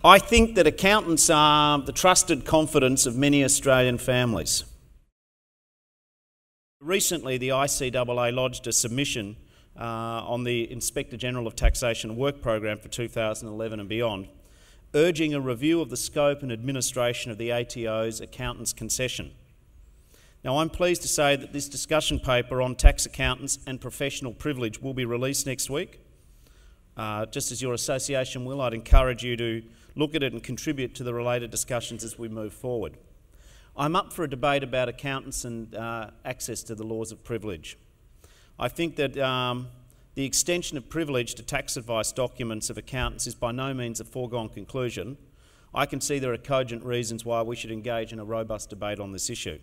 I think that accountants are the trusted confidence of many Australian families. Recently, the ICAA lodged a submission on the Inspector General of Taxation Work Program for 2011 and beyond, urging a review of the scope and administration of the ATO's accountants' concession. Now, I'm pleased to say that this discussion paper on tax accountants and professional privilege will be released next week. Just as your association will, I'd encourage you to look at it and contribute to the related discussions as we move forward. I'm up for a debate about accountants and access to the laws of privilege. I think that the extension of privilege to tax advice documents of accountants is by no means a foregone conclusion. I can see there are cogent reasons why we should engage in a robust debate on this issue.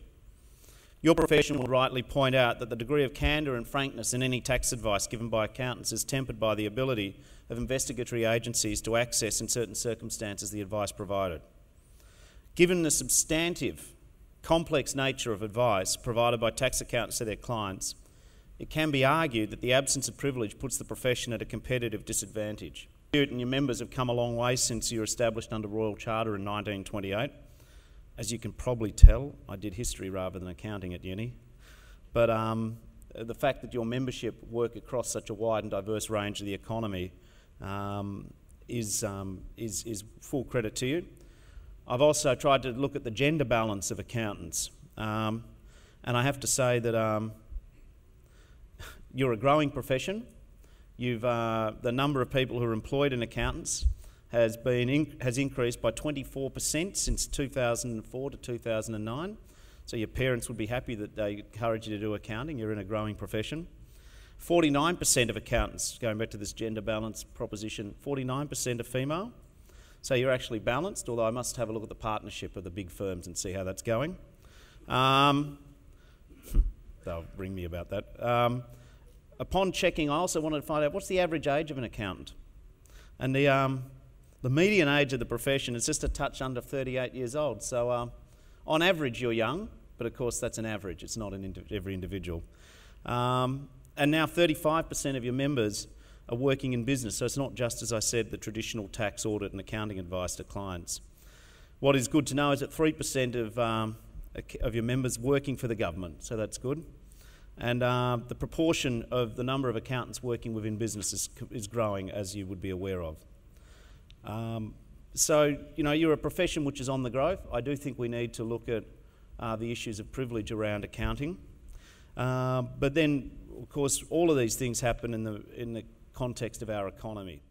Your profession will rightly point out that the degree of candour and frankness in any tax advice given by accountants is tempered by the ability of investigatory agencies to access in certain circumstances the advice provided. Given the substantive, complex nature of advice provided by tax accountants to their clients, it can be argued that the absence of privilege puts the profession at a competitive disadvantage. You and your members have come a long way since you were established under Royal Charter in 1928. As you can probably tell, I did history rather than accounting at uni. But the fact that your membership work across such a wide and diverse range of the economy is full credit to you. I've also tried to look at the gender balance of accountants. And I have to say that you're a growing profession. The number of people who are employed in accountants has increased by 24% since 2004 to 2009. So your parents would be happy that they encourage you to do accounting. You're in a growing profession. 49% of accountants, going back to this gender balance proposition, 49% are female. So you're actually balanced, although I must have a look at the partnership of the big firms and see how that's going. They'll ring me about that. Upon checking, I also wanted to find out what's the average age of an accountant. And the median age of the profession is just a touch under 38 years old. So on average, you're young, but of course that's an average. It's not every individual. And now 35% of your members are working in business. So it's not just, as I said, the traditional tax, audit and accounting advice to clients. What is good to know is that 3% of your members working for the government, so that's good. And the proportion of the number of accountants working within business is growing, as you would be aware of. So, you know, you're a profession which is on the growth. I do think we need to look at the issues of privilege around accounting. But then, of course, all of these things happen in the context of our economy.